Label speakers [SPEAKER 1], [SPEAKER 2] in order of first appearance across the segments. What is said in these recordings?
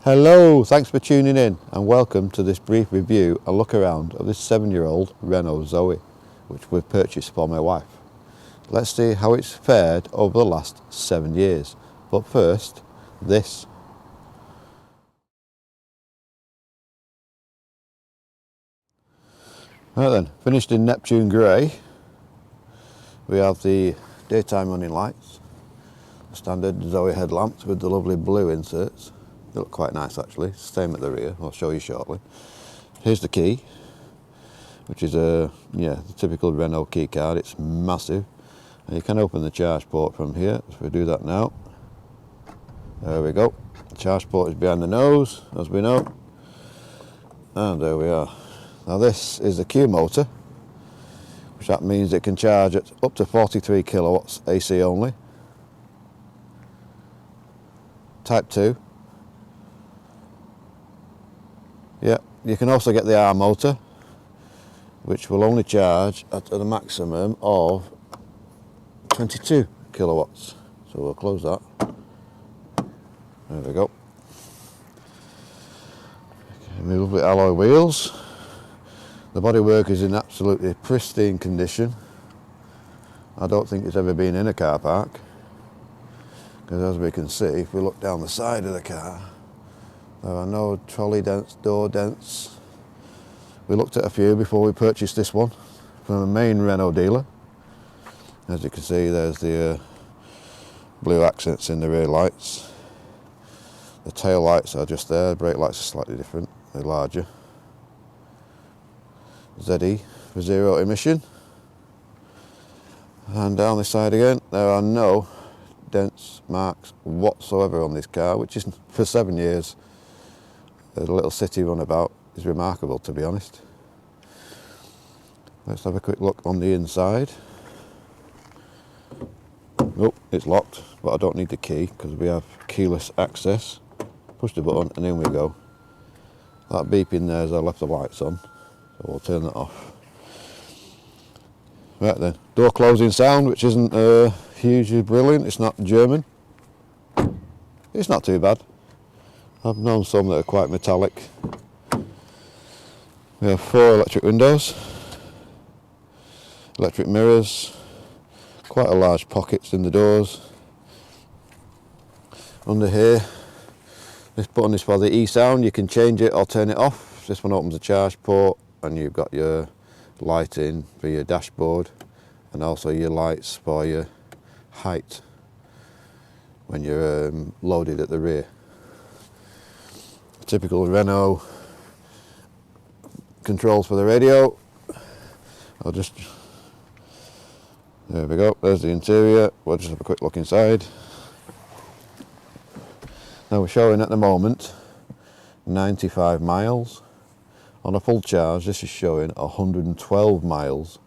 [SPEAKER 1] Hello, thanks for tuning in and welcome to this brief review and look around of this 7-year-old Renault ZOE, which we've purchased for my wife. Let's see how it's fared over the last 7 years. But first, this. Right then, finished in Neptune Grey. We have the daytime running lights, standard ZOE headlamps with the lovely blue inserts. They look quite nice actually, same at the rear, I'll show you shortly. Here's the key, which is the typical Renault key card. It's massive, and you can open the charge port from here. So we do that now. There we go. The charge port is behind the nose, as we know. And there we are. Now this is the Q motor, which that means it can charge at up to 43 kilowatts AC only. Type 2. Yeah, you can also get the R motor, which will only charge at a maximum of 22 kilowatts. So we'll close that. There we go. Okay, lovely alloy wheels. The bodywork is in absolutely pristine condition. I don't think it's ever been in a car park, because as we can see, if we look down the side of the car, there are no trolley dents, door dents. We looked at a few before we purchased this one from a main Renault dealer. As you can see, there's the blue accents in the rear lights. The tail lights are just there, brake lights are slightly different, they're larger. ZE for zero emission. And down this side again, there are no dents, marks whatsoever on this car, which is, for 7 years, a little city runabout, is remarkable, to be honest. Let's have a quick look on the inside. Oh, it's locked, but I don't need the key because we have keyless access. Push the button and in we go. That beeping there as I left the lights on, so we'll turn that off. Right then, door closing sound, which isn't hugely brilliant. It's not German. It's not too bad. I've known some that are quite metallic. We have 4 electric windows, electric mirrors, quite a large pockets in the doors. Under here, this button is for the E-sound. You can change it or turn it off. This one opens the charge port, and you've got your lighting for your dashboard, and also your lights for your height when you're loaded at the rear. Typical Renault controls for the radio. There we go, there's the interior. We'll just have a quick look inside. Now we're showing at the moment 95 miles. On a full charge, this is showing 112 miles.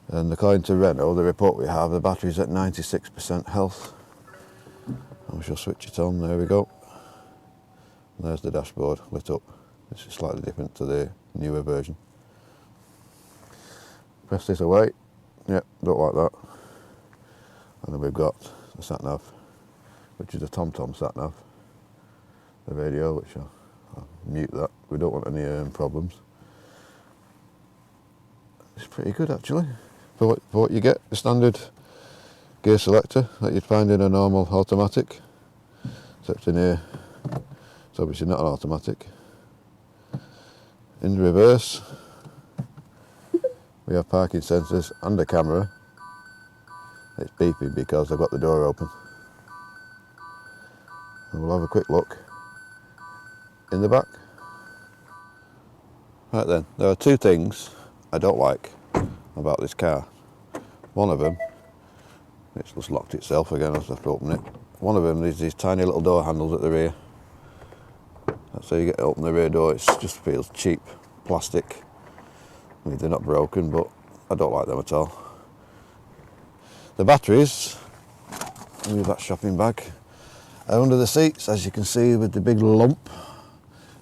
[SPEAKER 1] And according to Renault, the report we have, the battery's at 96% health. And we shall switch it on, there we go. And there's the dashboard lit up. This is slightly different to the newer version. Press this away. Yep, don't like that. And then we've got the sat-nav, which is a TomTom sat-nav. The radio, which I'll mute that. We don't want any problems. It's pretty good actually. For what you get, the standard gear selector that you'd find in a normal automatic. Except in here, it's obviously not an automatic. In reverse, we have parking sensors and a camera. It's beeping because I've got the door open. And we'll have a quick look in the back. Right then, there are 2 things I don't like about this car. One of them, it's just locked itself again, I have to open it. One of them is these tiny little door handles at the rear. That's how you get to open the rear door. It just feels cheap plastic. I mean, they're not broken, but I don't like them at all. The batteries, move that shopping bag, are under the seats, as you can see, with the big lump.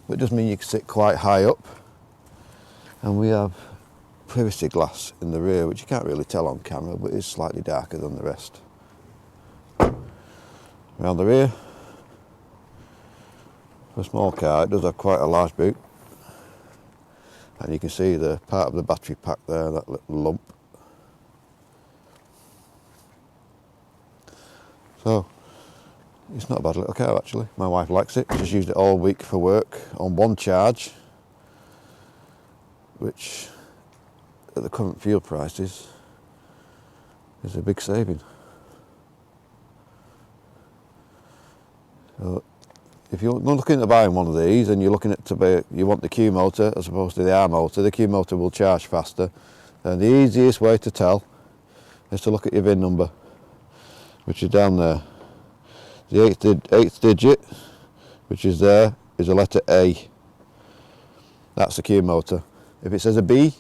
[SPEAKER 1] But it does mean you can sit quite high up. And we have privacy glass in the rear, which you can't really tell on camera, but is slightly darker than the rest. Around the rear, For a small car, it does have quite a large boot. And you can see the part of the battery pack there, that little lump. So, it's not a bad little car actually. My wife likes it. She's used it all week for work on one charge, which at the current fuel prices is a big saving. So, if you're looking at buying one of these and you're looking at you want the Q motor as opposed to the R motor, the Q motor will charge faster. And the easiest way to tell is to look at your VIN number, which is down there. The eighth digit, which is there, is a letter A. That's the Q motor. If it says a B,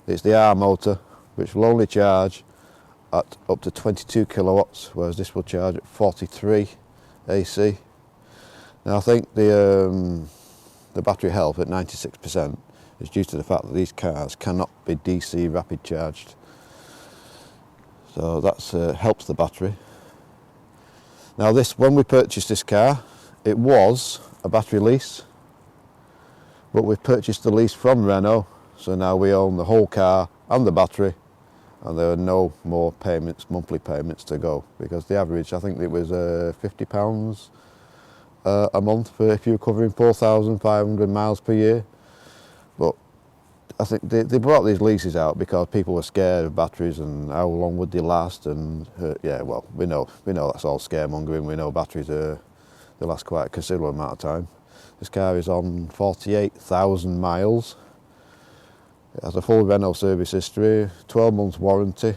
[SPEAKER 1] it's the R motor, which will only charge at up to 22 kilowatts, whereas this will charge at 43 AC. Now I think the battery health at 96% is due to the fact that these cars cannot be DC rapid charged. So that helps the battery. Now when we purchased this car, it was a battery lease, but we've purchased the lease from Renault, so now we own the whole car and the battery, and there are no more payments, monthly payments to go, because the average, I think it was £50 a month for if you're covering 4,500 miles per year. But I think they brought these leases out because people were scared of batteries and how long would they last, and yeah, well, we know that's all scaremongering. We know batteries they last quite a considerable amount of time. This car is on 48,000 miles. It has a full Renault service history, 12 months warranty,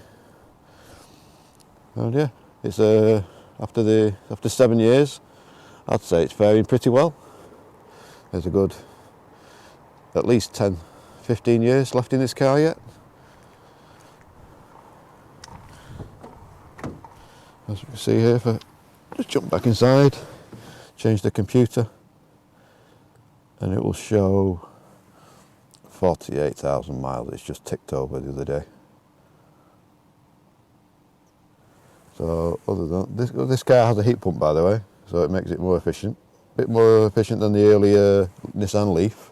[SPEAKER 1] and yeah, it's after 7 years, I'd say it's faring pretty well. There's a good at least 10-15 years left in this car yet. As you can see here, if I just jump back inside, change the computer, and it will show 48,000 miles. It's just ticked over the other day. So other than this car has a heat pump, by the way, so it makes it more efficient. A bit more efficient than the earlier Nissan Leaf.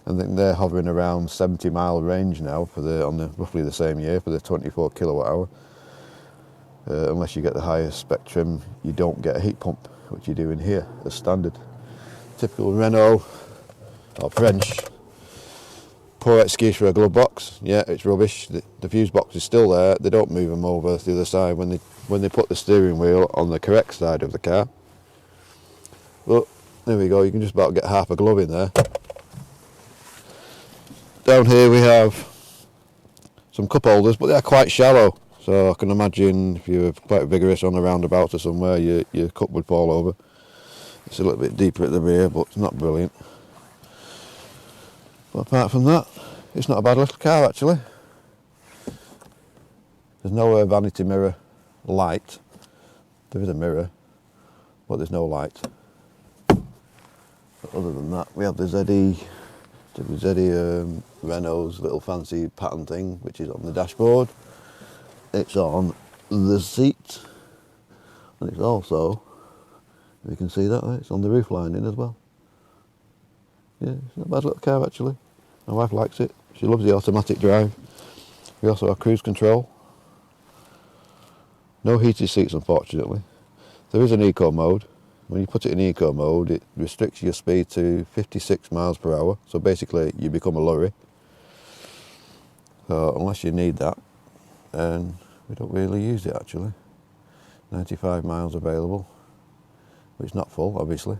[SPEAKER 1] I think they're hovering around 70 mile range now on roughly the same year for the 24 kilowatt hour. Unless you get the highest spectrum, you don't get a heat pump, which you do in here as standard. Typical Renault or French. Poor excuse for a glove box. Yeah, it's rubbish. The fuse box is still there. They don't move them over to the other side when they put the steering wheel on the correct side of the car. But there we go. You can just about get half a glove in there. Down here we have some cup holders, but they're quite shallow. So I can imagine if you're quite vigorous on a roundabout or somewhere, your cup would fall over. It's a little bit deeper at the rear, but it's not brilliant. But apart from that, it's not a bad little car actually. There's no vanity mirror light. There is a mirror, but there's no light. But other than that, we have the ZE Renault's little fancy pattern thing, which is on the dashboard. It's on the seat, and it's also, you can see that, it's on the roof lining as well. Yeah, it's not a bad little car actually. My wife likes it. She loves the automatic drive. We also have cruise control. No heated seats unfortunately. There is an eco mode. When you put it in eco mode, it restricts your speed to 56 miles per hour. So basically you become a lorry. So unless you need that, and we don't really use it actually. 95 miles available, but it's not full obviously.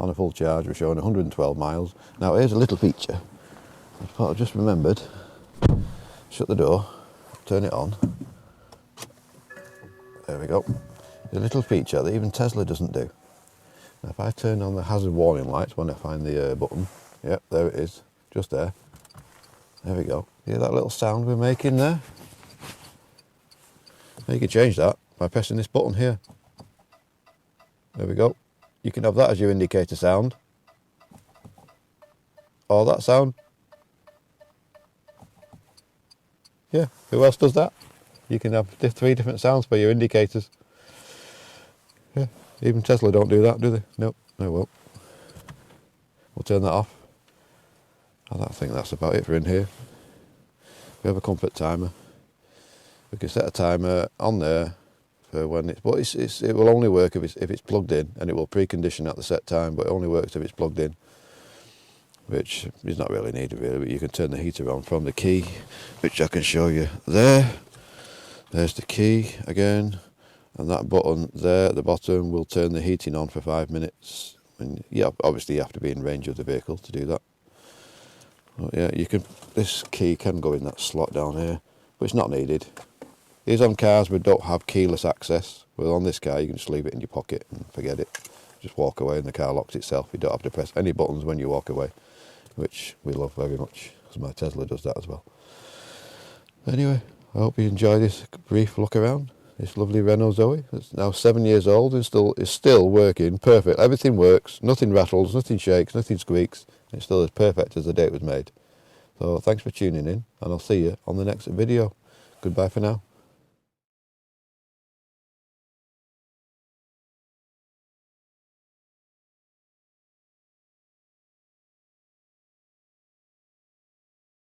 [SPEAKER 1] On a full charge we're showing 112 miles. Now here's a little feature. I just remembered. Shut the door, turn it on. There we go. There's a little feature that even Tesla doesn't do. Now if I turn on the hazard warning lights when I find the button, yep, there it is, just there. There we go. Hear that little sound we're making there? Now you can change that by pressing this button here. There we go. You can have that as your indicator sound, or that sound. Yeah, who else does that? You can have 3 different sounds for your indicators. Yeah, even Tesla don't do that, do they? Nope, they won't. we'll turn that off. And I think that's about it for in here. We have a comfort timer. We can set a timer on there for when it's, but it will only work if it's plugged in, and it will precondition at the set time, but it only works if it's plugged in, which is not really needed really, but you can turn the heater on from the key, which I can show you there. There's the key again, and that button there at the bottom will turn the heating on for 5 minutes. And yeah, obviously you have to be in range of the vehicle to do that. But yeah, this key can go in that slot down here, but it's not needed. These on cars we don't have keyless access. Well, on this car you can just leave it in your pocket and forget it. Just walk away and the car locks itself. You don't have to press any buttons when you walk away, which we love very much, because my Tesla does that as well. Anyway, I hope you enjoy this brief look around this lovely Renault ZOE. It's now 7 years old and is still working perfect. Everything works, nothing rattles, nothing shakes, nothing squeaks. It's still as perfect as the day it was made. So thanks for tuning in, and I'll see you on the next video. Goodbye for now.